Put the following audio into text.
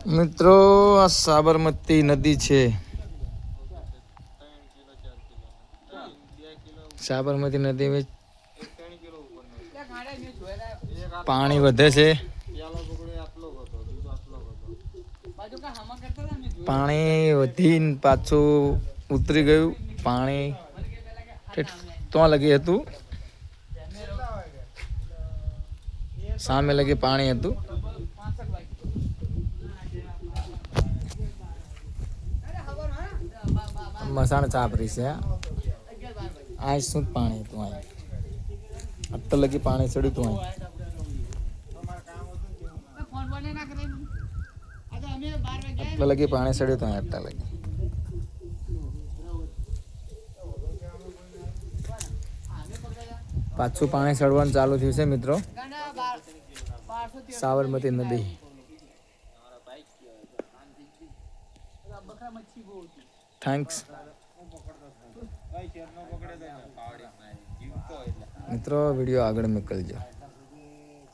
મિત્રો આ સાબરમતી નદી છે. સાબરમતી નદી में પાણી વધે છે. પાણી વધીને પાછું ઉતરી ગયું. પાણી તો લગી હતું, સામે લગી પાણી હતું. મસાણ ચાપરી છે. આ શું પાણી હતું? આટલું લગી પાણી ચડ્યું હતું. આટલા લગી પાણી ચડ્યું હતું. આટલા લગી પાછું પાણી ચડવાનું ચાલુ થયું છે મિત્રો. સાબરમતી નદી. થેન્ક્સ મિત્રો. વિડીયો આગળ મોકલજો.